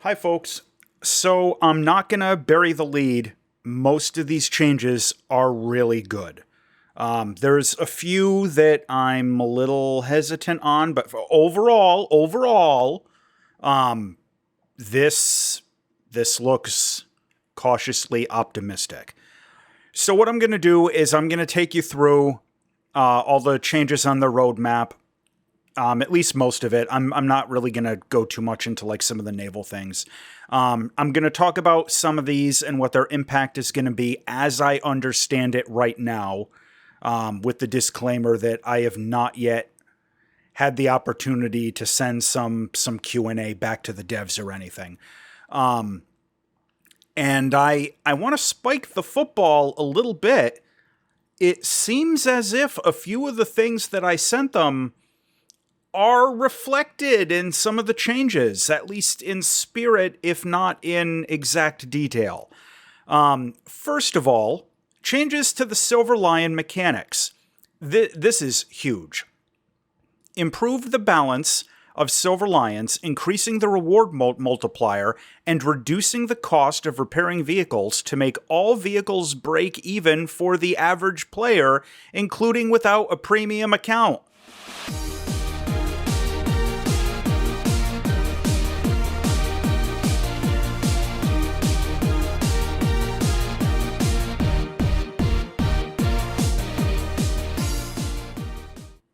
Hi, folks. So I'm not going to bury the lead. Most of these changes are really good. There's a few that I'm a little hesitant on, but overall, um, this this looks cautiously optimistic. So what I'm going to do is I'm going to take you through all the changes on the roadmap, at least most of it. I'm not really going to go too much into like some of the naval things. I'm going to talk about some of these and what their impact is going to be as I understand it right now, with the disclaimer that I have not yet had the opportunity to send some Q&A back to the devs or anything. And I want to spike the football a little bit. It seems as if a few of the things that I sent them are reflected in some of the changes, at least in spirit, if not in exact detail. First of all, changes to the Silver Lion mechanics. This is huge. Improve the balance of Silver Lions, increasing the reward multiplier, and reducing the cost of repairing vehicles to make all vehicles break even for the average player, including without a premium account.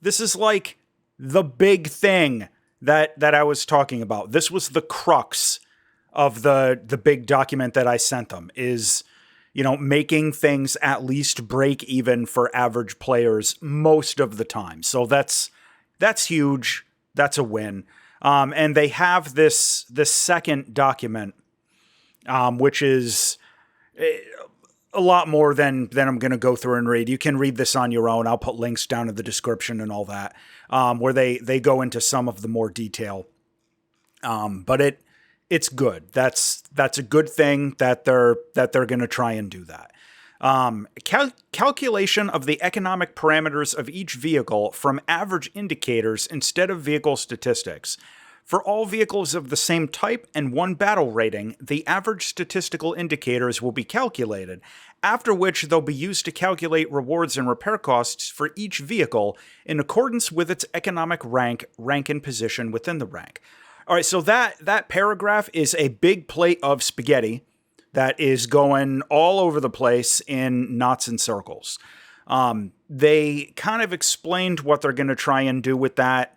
This is like the big thing that I was talking about. This was the crux of the big document that I sent them is, making things at least break even for average players most of the time. So that's huge. That's a win. And they have this second document, which is a lot more than I'm going to go through and read. You can read this on your own. I'll put links down in the description and all that, where they go into some of the more detail. But it's good. That's a good thing that they're going to try and do that. Calculation of the economic parameters of each vehicle from average indicators instead of vehicle statistics. For all vehicles of the same type and one battle rating, the average statistical indicators will be calculated, after which they'll be used to calculate rewards and repair costs for each vehicle in accordance with its economic rank, and position within the rank. All right, so that paragraph is a big plate of spaghetti that is going all over the place in knots and circles. They kind of explained what they're going to try and do with that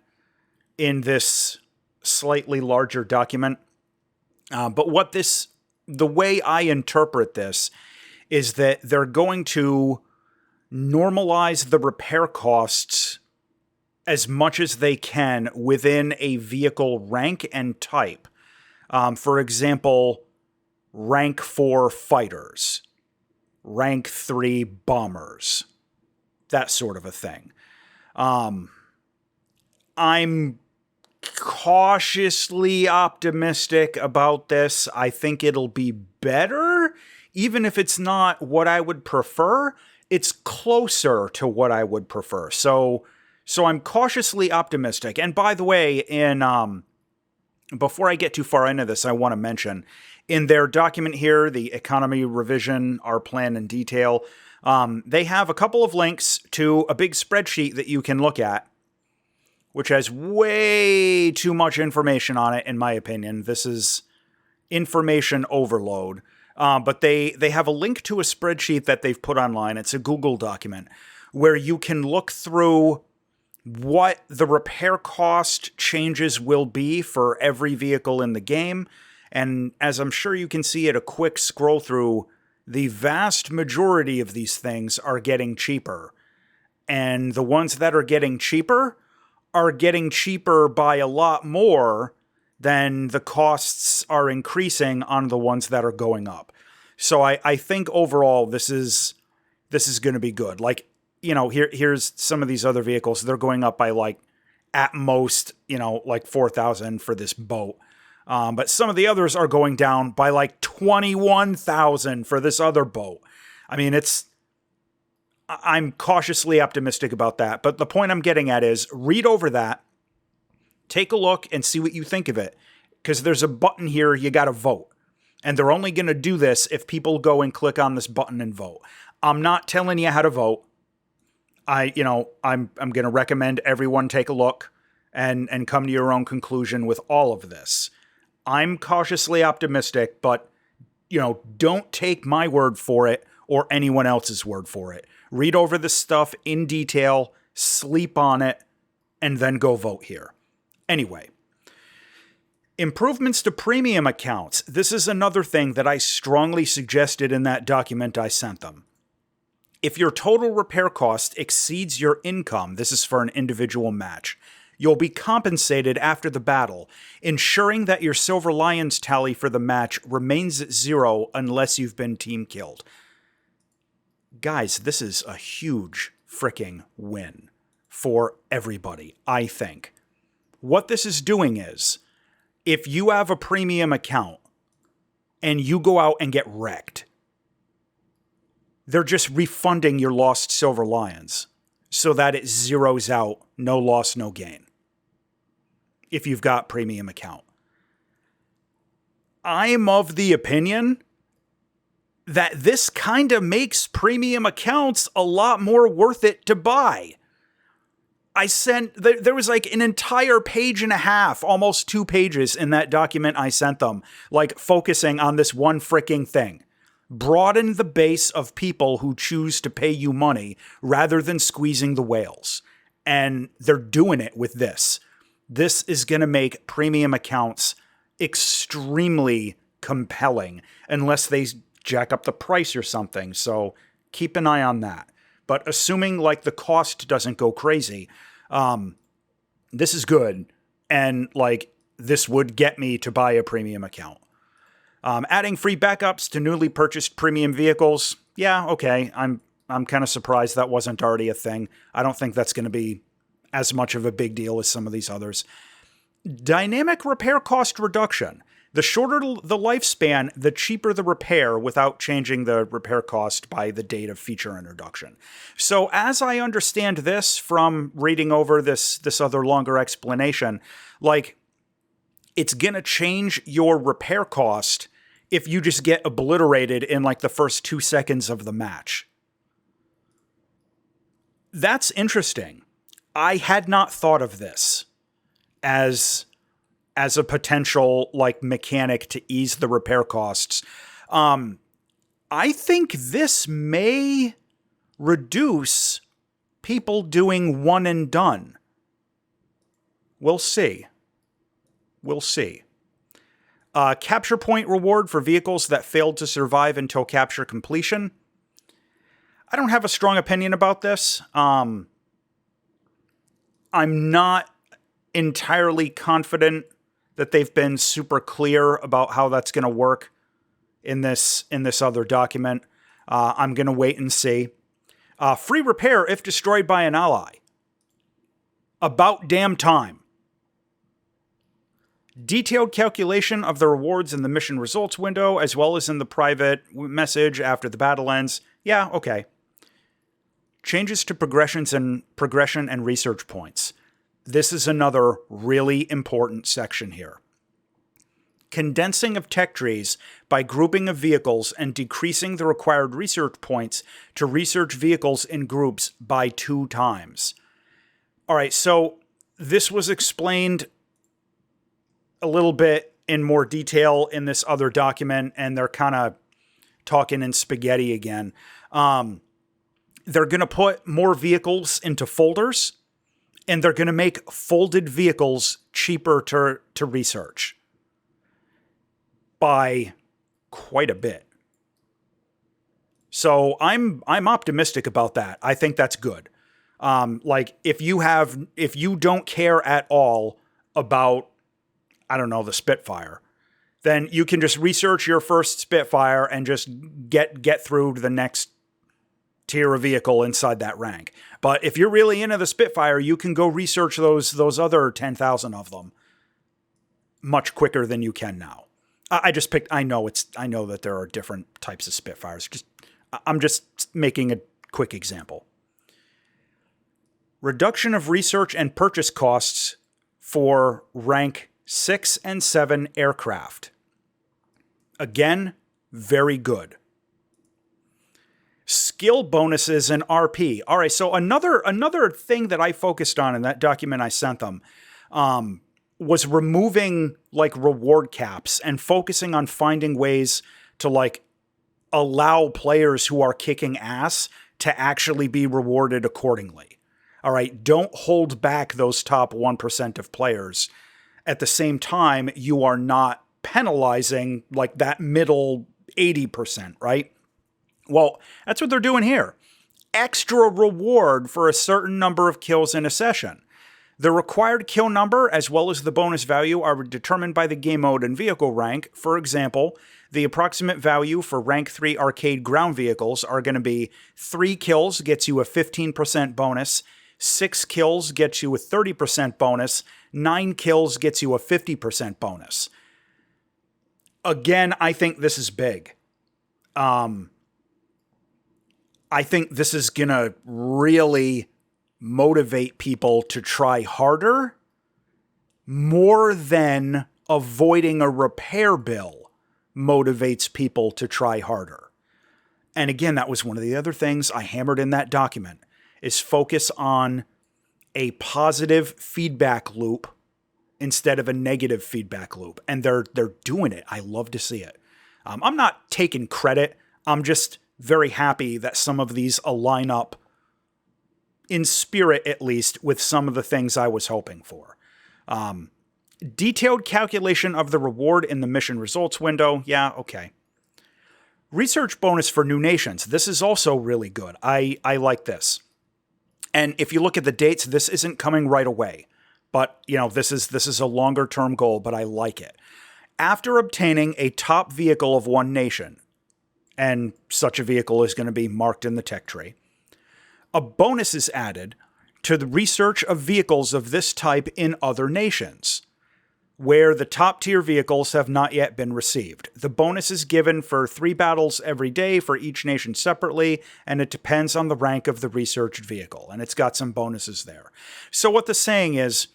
in this slightly larger document. But the way I interpret this is that they're going to normalize the repair costs as much as they can within a vehicle rank and type. For example, rank 4 fighters, rank 3 bombers, that sort of a thing. I'm cautiously optimistic about this. I think it'll be better, even if it's not what I would prefer. It's closer to what I would prefer. So I'm cautiously optimistic. And by the way, before I get too far into this, I want to mention in their document here, the economy revision, our plan in detail, they have a couple of links to a big spreadsheet that you can look at, which has way too much information on it, in my opinion. This is information overload. But they have a link to a spreadsheet that they've put online. It's a Google document where you can look through what the repair cost changes will be for every vehicle in the game. And as I'm sure you can see at a quick scroll through, the vast majority of these things are getting cheaper. And the ones that are getting cheaper by a lot more than the costs are increasing on the ones that are going up. So I think overall this is going to be good. Like, here's some of these other vehicles. They're going up by like at most, like 4,000 for this boat. But some of the others are going down by like 21,000 for this other boat. I mean, I'm cautiously optimistic about that. But the point I'm getting at is read over that, take a look and see what you think of it. because there's a button here, you got to vote. And they're only going to do this if people go and click on this button and vote. I'm not telling you how to vote. I'm going to recommend everyone take a look and come to your own conclusion with all of this. I'm cautiously optimistic, but, don't take my word for it or anyone else's word for it. Read over this stuff in detail, sleep on it, and then go vote here. Anyway, improvements to premium accounts. This is another thing that I strongly suggested in that document I sent them. If your total repair cost exceeds your income, this is for an individual match, you'll be compensated after the battle, ensuring that your Silver Lions tally for the match remains at 0 unless you've been team killed. Guys, this is a huge freaking win for everybody, I think. What this is doing is, if you have a premium account and you go out and get wrecked, they're just refunding your lost Silver Lions so that it zeroes out, no loss, no gain, if you've got premium account. I'm of the opinion that this kind of makes premium accounts a lot more worth it to buy. There was like an entire page and a half, almost 2 pages in that document I sent them, like focusing on this one freaking thing. Broaden the base of people who choose to pay you money rather than squeezing the whales. And they're doing it with this. This is going to make premium accounts extremely compelling unless they jack up the price or something. So keep an eye on that. But assuming like the cost doesn't go crazy, this is good. And like this would get me to buy a premium account. Adding free backups to newly purchased premium vehicles. Yeah, okay. I'm kind of surprised that wasn't already a thing. I don't think that's going to be as much of a big deal as some of these others. Dynamic repair cost reduction. The shorter the lifespan, the cheaper the repair without changing the repair cost by the date of feature introduction. So as I understand this from reading over this other longer explanation, like it's going to change your repair cost if you just get obliterated in like the first 2 seconds of the match. That's interesting. I had not thought of this as a potential like mechanic to ease the repair costs. I think this may reduce people doing one and done. We'll see. We'll see. Capture point reward for vehicles that failed to survive until capture completion. I don't have a strong opinion about this. I'm not entirely confident that they've been super clear about how that's going to work in this other document. I'm going to wait and see. Free repair if destroyed by an ally. About damn time. Detailed calculation of the rewards in the mission results window, as well as in the private message after the battle ends. Yeah, okay. Changes to progression and research points. This is another really important section here. Condensing of tech trees by grouping of vehicles and decreasing the required research points to research vehicles in groups by 2 times. All right, so this was explained a little bit in more detail in this other document, and they're kind of talking in spaghetti again. They're going to put more vehicles into folders, and they're going to make folded vehicles cheaper to research by quite a bit. So I'm optimistic about that. I think that's good. Like if you don't care at all about, I don't know, the Spitfire, then you can just research your first Spitfire and just get through to the next tier of vehicle inside that rank. But if you're really into the Spitfire, you can go research those other 10,000 of them much quicker than you can now. I know that there are different types of Spitfires. I'm just making a quick example. Reduction of research and purchase costs for rank 6 and 7 aircraft. Again, very good. Skill bonuses and RP. All right, so another thing that I focused on in that document I sent them was removing like reward caps and focusing on finding ways to like allow players who are kicking ass to actually be rewarded accordingly. All right, don't hold back those top 1% of players. At the same time, you are not penalizing like that middle 80%, right? Well, that's what they're doing here. Extra reward for a certain number of kills in a session. The required kill number, as well as the bonus value, are determined by the game mode and vehicle rank. For example, the approximate value for rank 3 arcade ground vehicles are going to be 3 kills gets you a 15% bonus, 6 kills gets you a 30% bonus, 9 kills gets you a 50% bonus. Again, I think this is big. I think this is going to really motivate people to try harder more than avoiding a repair bill motivates people to try harder. And again, that was one of the other things I hammered in that document is focus on a positive feedback loop instead of a negative feedback loop. And they're doing it. I love to see it. I'm not taking credit. I'm just very happy that some of these align up in spirit, at least, with some of the things I was hoping for. Detailed calculation of the reward in the mission results window. Yeah, okay. Research bonus for new nations. This is also really good. I like this. And if you look at the dates, this isn't coming right away. But, you know, this is a longer term goal, but I like it. After obtaining a top vehicle of one nation, and such a vehicle is going to be marked in the tech tree, a bonus is added to the research of vehicles of this type in other nations, where the top tier vehicles have not yet been received. The bonus is given for 3 battles every day for each nation separately, and it depends on the rank of the researched vehicle, and it's got some bonuses there. So what the saying is,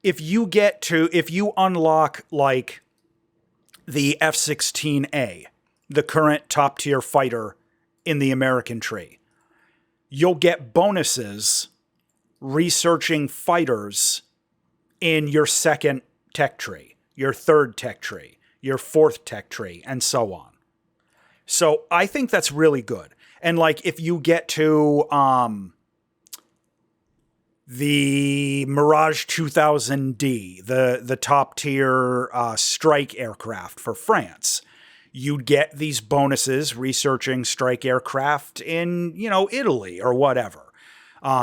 if you unlock like the F-16A, the current top tier fighter in the American tree, you'll get bonuses researching fighters in your second tech tree, your third tech tree, your fourth tech tree, and so on. So I think that's really good. And like if you get to the Mirage 2000D, the top tier strike aircraft for France, you'd get these bonuses researching strike aircraft in, Italy or whatever.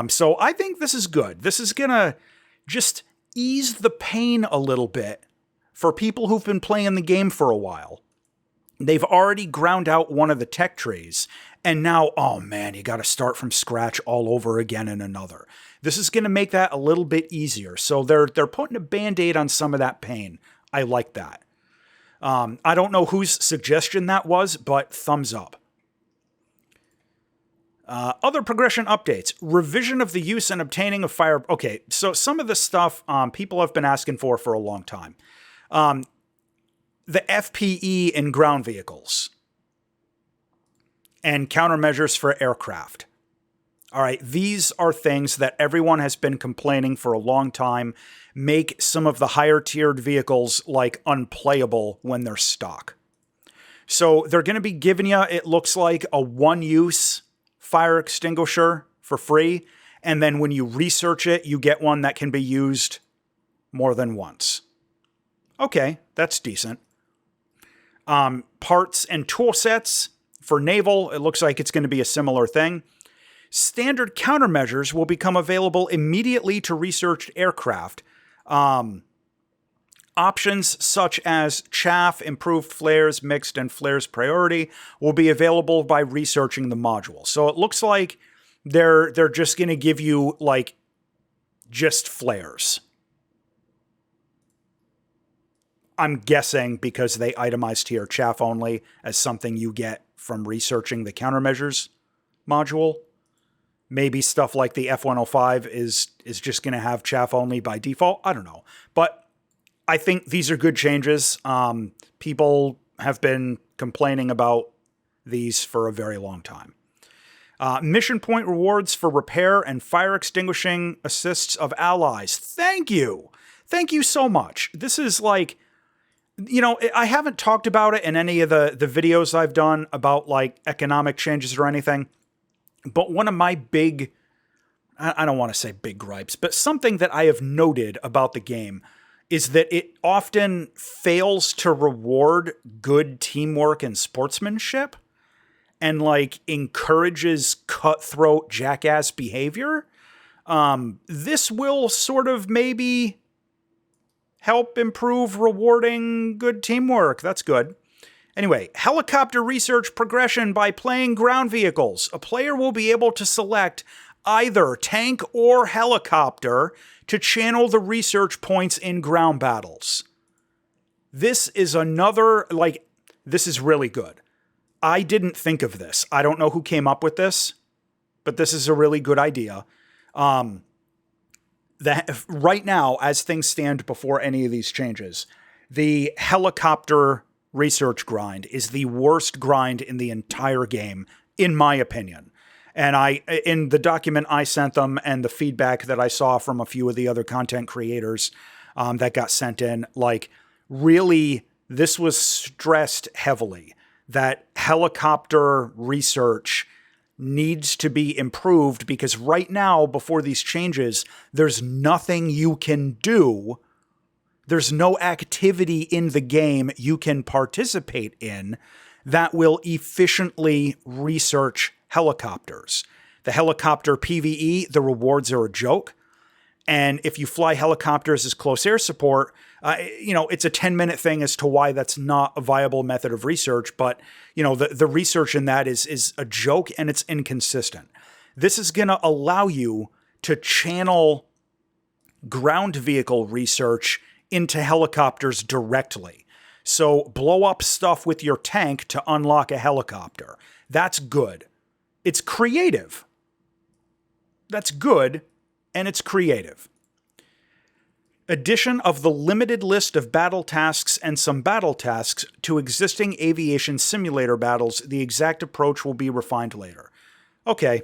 So I think this is good. This is going to just ease the pain a little bit for people who've been playing the game for a while. They've already ground out one of the tech trees, and now, oh man, you got to start from scratch all over again in another. This is going to make that a little bit easier. So they're putting a Band-Aid on some of that pain. I like that. I don't know whose suggestion that was, but thumbs up. Other progression updates. Revision of the use and obtaining of fire. Okay, so some of this stuff people have been asking for a long time. The FPE in ground vehicles and countermeasures for aircraft. All right, these are things that everyone has been complaining for a long time, make some of the higher tiered vehicles like unplayable when they're stock. So they're going to be giving you, it looks like, a one-use fire extinguisher for free. And then when you research it, you get one that can be used more than once. Okay, that's decent. Parts and tool sets for naval, it looks like it's going to be a similar thing. Standard countermeasures will become available immediately to researched aircraft. Options such as chaff, improved flares, mixed, and flares priority will be available by researching the module. So it looks like they're just going to give you like just flares. I'm guessing because they itemized here chaff only as something you get from researching the countermeasures module. Maybe stuff like the F-105 is just going to have chaff only by default. I don't know. But I think these are good changes. People have been complaining about these for a very long time. Mission point rewards for repair and fire extinguishing assists of allies. Thank you. Thank you so much. This is like, I haven't talked about it in any of the videos I've done about like economic changes or anything. But one of my big, I don't want to say big gripes, but something that I have noted about the game is that it often fails to reward good teamwork and sportsmanship and like encourages cutthroat jackass behavior. This will sort of maybe help improve rewarding good teamwork. That's good. Anyway, helicopter research progression by playing ground vehicles. A player will be able to select either tank or helicopter to channel the research points in ground battles. This is another, this is really good. I didn't think of this. I don't know who came up with this, but this is a really good idea. That right now, as things stand before any of these changes, the helicopter research grind is the worst grind in the entire game, in my opinion. And in the document I sent them and the feedback that I saw from a few of the other content creators that got sent in, really, this was stressed heavily that helicopter research needs to be improved because right now, before these changes, there's nothing you can do. There's no activity in the game you can participate in that will efficiently research helicopters. The helicopter PvE, the rewards are a joke. And if you fly helicopters as close air support, it's a 10-minute thing as to why that's not a viable method of research. But, the research in that is a joke and it's inconsistent. This is going to allow you to channel ground vehicle research into helicopters directly. So blow up stuff with your tank to unlock a helicopter. That's good. It's creative. That's good, and it's creative. Addition of the limited list of battle tasks and some battle tasks to existing aviation simulator battles. The exact approach will be refined later. Okay.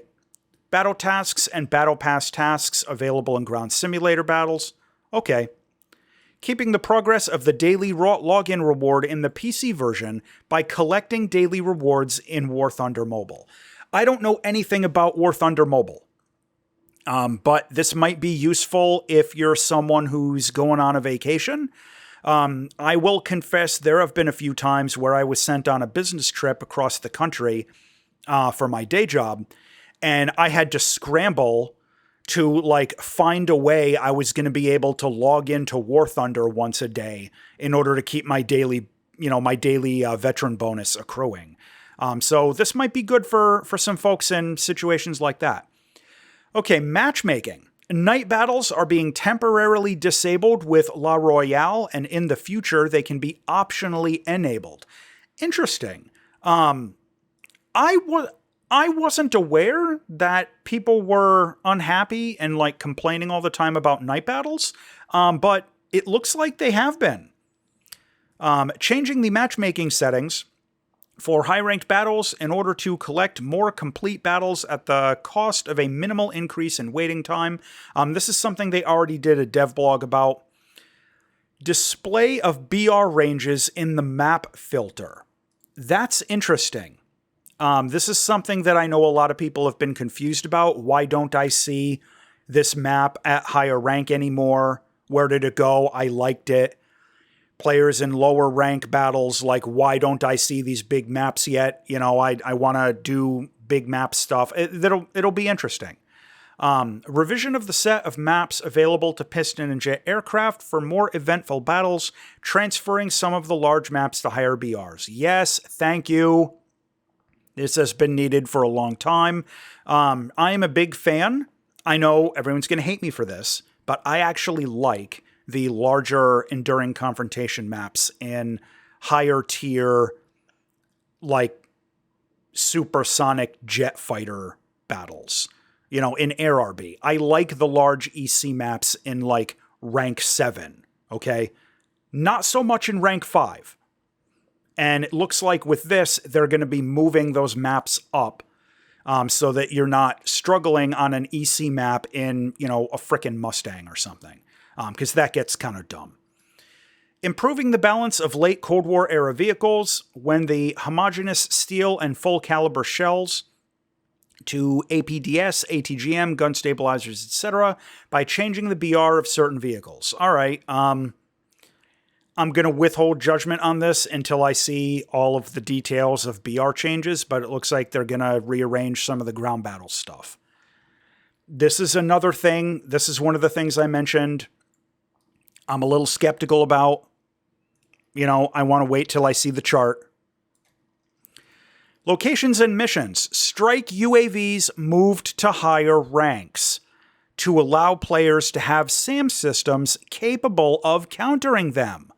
Battle tasks and battle pass tasks available in ground simulator battles. Okay. Keeping the progress of the daily login reward in the PC version by collecting daily rewards in WarThunder Mobile. I don't know anything about WarThunder Mobile. But this might be useful if you're someone who's going on a vacation. I will confess there have been a few times where I was sent on a business trip across the country for my day job, and I had to scramble to find a way I was going to be able to log into WarThunder once a day in order to keep my daily veteran bonus accruing. So this might be good for some folks in situations like that. Okay, matchmaking. Night battles are being temporarily disabled with La Royale, and in the future, they can be optionally enabled. Interesting. I wasn't aware that people were unhappy and complaining all the time about night battles, but it looks like they have been. Changing the matchmaking settings for high-ranked battles in order to collect more complete battles at the cost of a minimal increase in waiting time. This is something they already did a dev blog about. Display of BR ranges in the map filter. That's interesting. This is something that I know a lot of people have been confused about. Why don't I see this map at higher rank anymore? Where did it go? I liked it. Players in lower rank battles, why don't I see these big maps yet? I want to do big map stuff. It'll be interesting. Revision of the set of maps available to piston and jet aircraft for more eventful battles, transferring some of the large maps to higher BRs. Yes, thank you. This has been needed for a long time. I am a big fan. I know everyone's going to hate me for this, but I actually like the larger enduring confrontation maps in higher tier, supersonic jet fighter battles, in Air RB. I like the large EC maps in rank 7. Okay. Not so much in rank 5. And it looks like with this, they're going to be moving those maps up so that you're not struggling on an EC map in, a frickin' Mustang or something, because that gets kind of dumb. Improving the balance of late Cold War era vehicles when the homogeneous steel and full caliber shells to APDS, ATGM, gun stabilizers, etc. by changing the BR of certain vehicles. All right, I'm going to withhold judgment on this until I see all of the details of BR changes, but it looks like they're going to rearrange some of the ground battle stuff. This is another thing. This is one of the things I mentioned I'm a little skeptical about. I want to wait till I see the chart. Locations and missions. Strike UAVs moved to higher ranks to allow players to have SAM systems capable of countering them.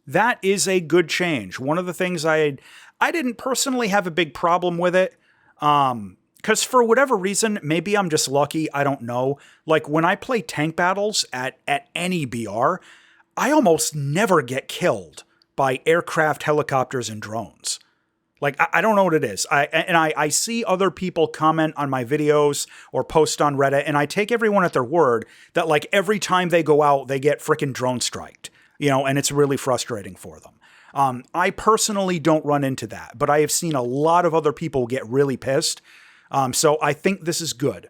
That is a good change. One of the things I didn't personally have a big problem with it, because for whatever reason, maybe I'm just lucky, I don't know. Like when I play tank battles at any BR, I almost never get killed by aircraft, helicopters, and drones. Like, I don't know what it is. I see other people comment on my videos or post on Reddit, and I take everyone at their word that, like, every time they go out, they get frickin' drone striked, and it's really frustrating for them. I personally don't run into that, but I have seen a lot of other people get really pissed. So I think this is good.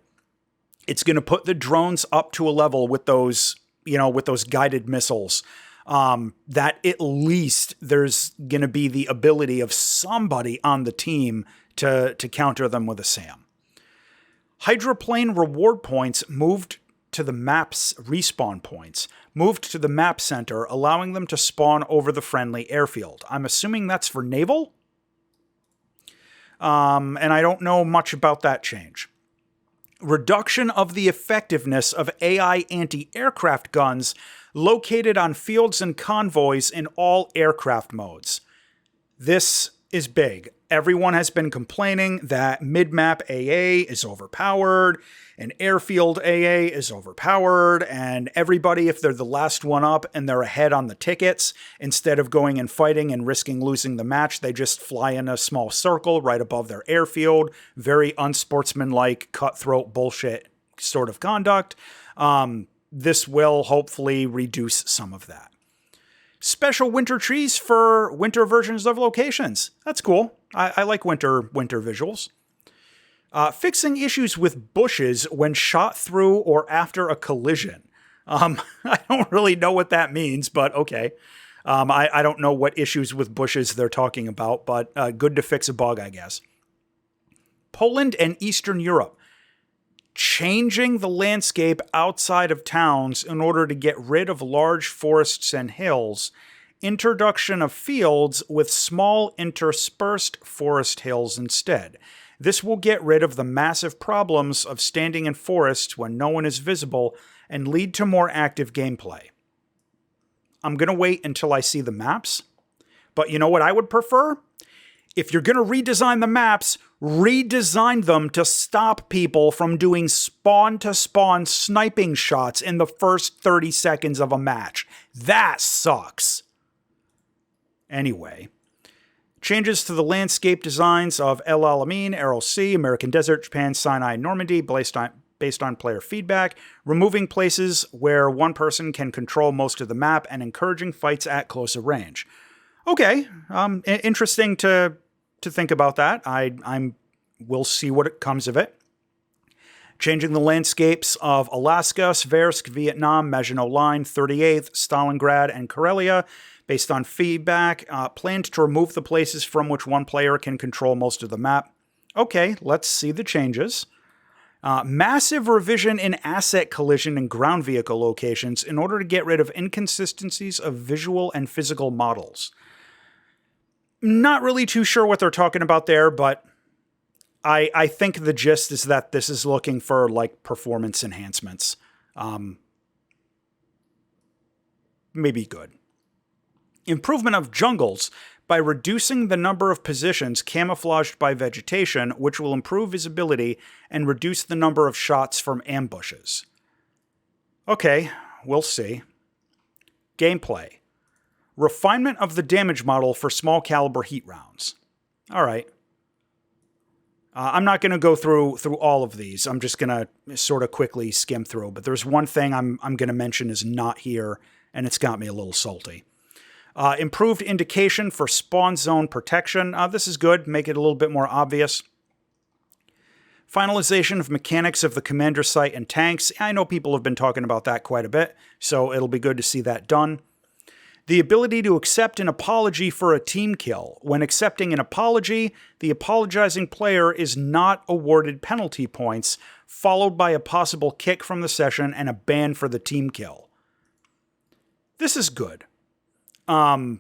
It's going to put the drones up to a level with those, with those guided missiles, that at least there's going to be the ability of somebody on the team to counter them with a SAM. Hydroplane reward points moved to the map's respawn points, moved to the map center, allowing them to spawn over the friendly airfield. I'm assuming that's for naval? And I don't know much about that change. Reduction of the effectiveness of AI anti-aircraft guns located on fields and convoys in all aircraft modes. This is big. Everyone has been complaining that mid-map AA is overpowered, and airfield AA is overpowered, and everybody, if they're the last one up and they're ahead on the tickets, instead of going and fighting and risking losing the match, they just fly in a small circle right above their airfield. Very unsportsmanlike, cutthroat bullshit sort of conduct. This will hopefully reduce some of that. Special winter trees for winter versions of locations. That's cool. I like winter visuals. Fixing issues with bushes when shot through or after a collision. I don't really know what that means, but okay. I don't know what issues with bushes they're talking about, but good to fix a bug, I guess. Poland and Eastern Europe. Changing the landscape outside of towns in order to get rid of large forests and hills. Introduction of fields with small interspersed forest hills instead. This will get rid of the massive problems of standing in forests when no one is visible and lead to more active gameplay. I'm going to wait until I see the maps, but you know what I would prefer? If you're going to redesign the maps, redesign them to stop people from doing spawn-to-spawn sniping shots in the first 30 seconds of a match. That sucks. Anyway, changes to the landscape designs of El Alamein, Aral Sea, American Desert, Japan, Sinai, Normandy, based on player feedback, removing places where one person can control most of the map and encouraging fights at closer range. Okay, interesting to think about that. We'll see what comes of it. Changing the landscapes of Alaska, Sversk, Vietnam, Maginot Line, 38th, Stalingrad, and Karelia, based on feedback. Planned to remove the places from which one player can control most of the map. Okay, let's see the changes. Massive revision in asset collision and ground vehicle locations in order to get rid of inconsistencies of visual and physical models. Not really too sure what they're talking about there, but I think the gist is that this is looking for, like, performance enhancements. Maybe good. Improvement of jungles by reducing the number of positions camouflaged by vegetation, which will improve visibility and reduce the number of shots from ambushes. Okay, we'll see. Gameplay. Refinement of the damage model for small caliber heat rounds. All right. I'm not going to go through all of these. I'm just going to sort of quickly skim through. But there's one thing I'm going to mention is not here, and it's got me a little salty. Improved indication for spawn zone protection. This is good. Make it a little bit more obvious. Finalization of mechanics of the commander site and tanks. I know people have been talking about that quite a bit, so it'll be good to see that done. The ability to accept an apology for a team kill. When accepting an apology, the apologizing player is not awarded penalty points, followed by a possible kick from the session and a ban for the team kill. This is good. I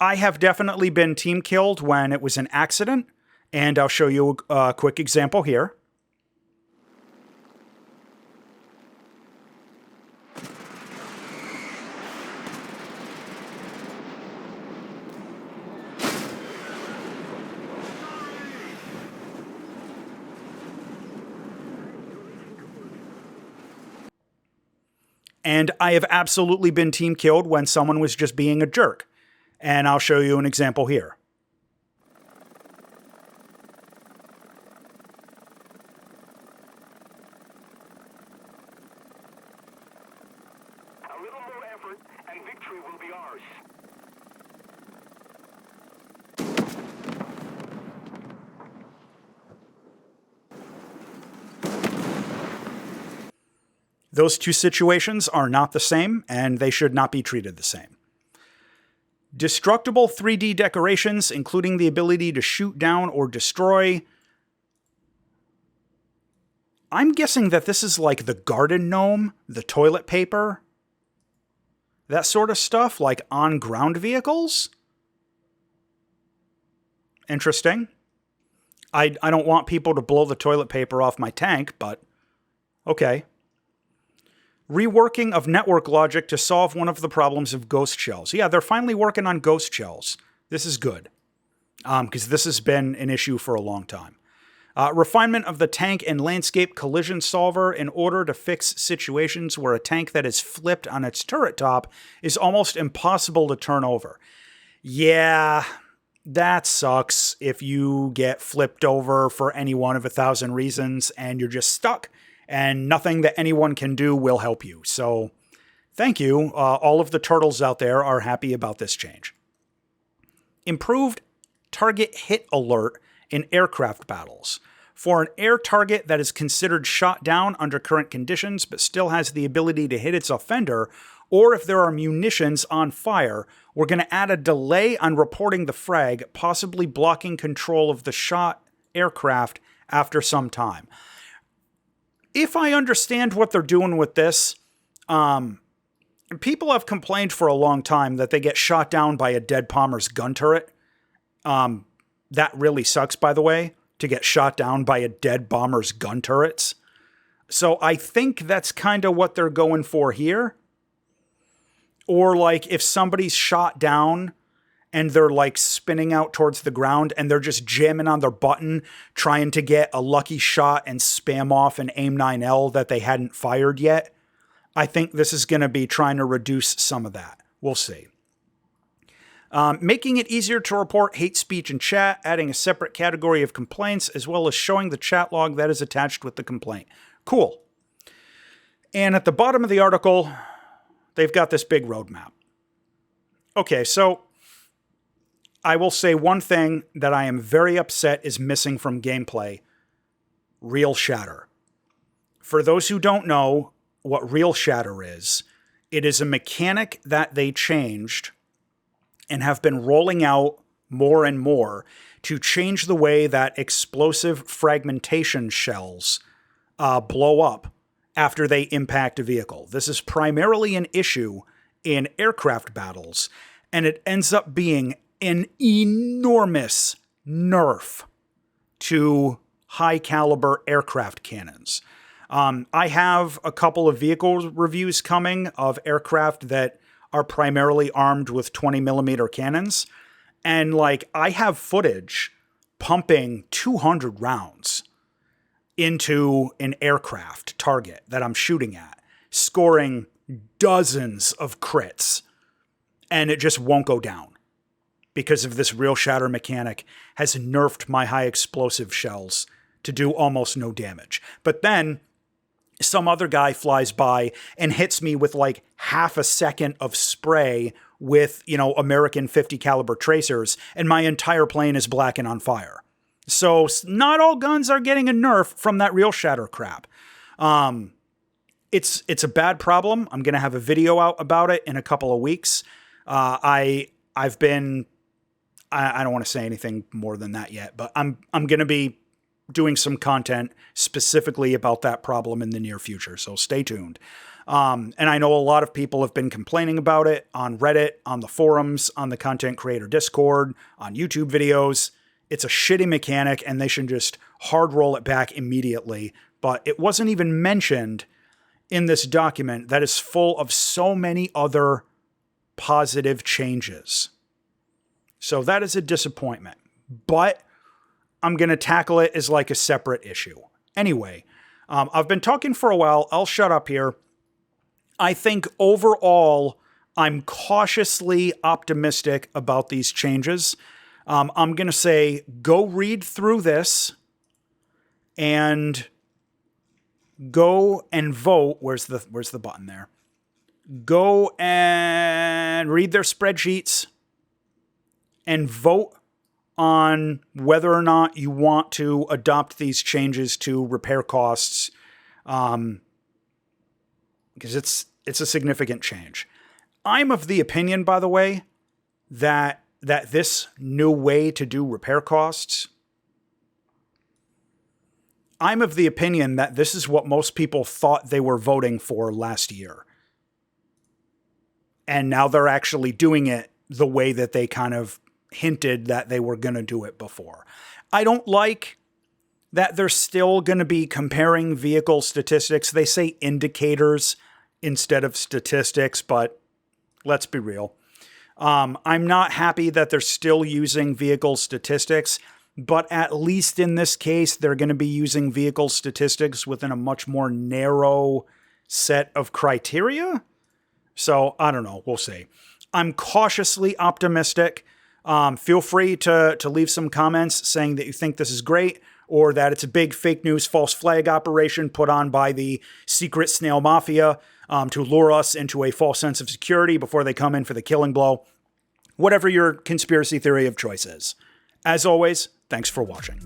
have definitely been team killed when it was an accident, and I'll show you a quick example here. And I have absolutely been team killed when someone was just being a jerk. And I'll show you an example here. A little more effort and victory will be ours. Those two situations are not the same, and they should not be treated the same. Destructible 3D decorations, including the ability to shoot down or destroy. I'm guessing that this is like the garden gnome, the toilet paper, that sort of stuff, like on ground vehicles. Interesting. I don't want people to blow the toilet paper off my tank, but okay. Reworking of network logic to solve one of the problems of ghost shells. Yeah, they're finally working on ghost shells. This is good, because this has been an issue for a long time. Refinement of the tank and landscape collision solver in order to fix situations where a tank that is flipped on its turret top is almost impossible to turn over. Yeah, that sucks if you get flipped over for any one of 1,000 reasons and you're just stuck. And nothing that anyone can do will help you. So, thank you. All of the turtles out there are happy about this change. Improved target hit alert in aircraft battles. For an air target that is considered shot down under current conditions, but still has the ability to hit its offender, or if there are munitions on fire, we're going to add a delay on reporting the frag, possibly blocking control of the shot aircraft after some time. If I understand what they're doing with this, people have complained for a long time that they get shot down by a dead bomber's gun turret. That really sucks, by the way, to get shot down by a dead bomber's gun turrets. So I think that's kind of what they're going for here. Or like if somebody's shot down and they're like spinning out towards the ground and they're just jamming on their button, trying to get a lucky shot and spam off an AIM-9L that they hadn't fired yet. I think this is going to be trying to reduce some of that. We'll see. Making it easier to report hate speech in chat, adding a separate category of complaints, as well as showing the chat log that is attached with the complaint. Cool. And at the bottom of the article, they've got this big roadmap. Okay, so I will say one thing that I am very upset is missing from gameplay. Real Shatter. For those who don't know what Real Shatter is, it is a mechanic that they changed and have been rolling out more and more to change the way that explosive fragmentation shells blow up after they impact a vehicle. This is primarily an issue in aircraft battles, and it ends up being an enormous nerf to high-caliber aircraft cannons. I have a couple of vehicle reviews coming of aircraft that are primarily armed with 20mm cannons, and like I have footage pumping 200 rounds into an aircraft target that I'm shooting at, scoring dozens of crits. and it just won't go down because of this real shatter mechanic has nerfed my high explosive shells to do almost no damage. But then some other guy flies by and hits me with like half a second of spray with, American 50 caliber tracers, and my entire plane is black and on fire. So not all guns are getting a nerf from that real shatter crap. It's a bad problem. I'm going to have a video out about it in a couple of weeks. I don't want to say anything more than that yet, but I'm going to be doing some content specifically about that problem in the near future. So stay tuned. And I know a lot of people have been complaining about it on Reddit, on the forums, on the content creator Discord, on YouTube videos. It's a shitty mechanic and they should just hard roll it back immediately. But it wasn't even mentioned in this document that is full of so many other positive changes. So that is a disappointment. But I'm going to tackle it as like a separate issue. Anyway, I've been talking for a while. I'll shut up here. I think overall, I'm cautiously optimistic about these changes. I'm going to say, go read through this and go and vote. Where's the button there? Go and read their spreadsheets and vote on whether or not you want to adopt these changes to repair costs, because it's a significant change. I'm of the opinion, by the way, that this new way to do repair costs, I'm of the opinion that this is what most people thought they were voting for last year. And now they're actually doing it the way that they kind of hinted that they were going to do it before. I don't like that they're still going to be comparing vehicle statistics. They say indicators instead of statistics, but let's be real. I'm not happy that they're still using vehicle statistics, but at least in this case, they're going to be using vehicle statistics within a much more narrow set of criteria. So I don't know. We'll see. I'm cautiously optimistic. Feel free to leave some comments saying that you think this is great or that it's a big fake news false flag operation put on by the secret snail mafia to lure us into a false sense of security before they come in for the killing blow. Whatever your conspiracy theory of choice is. As always, thanks for watching.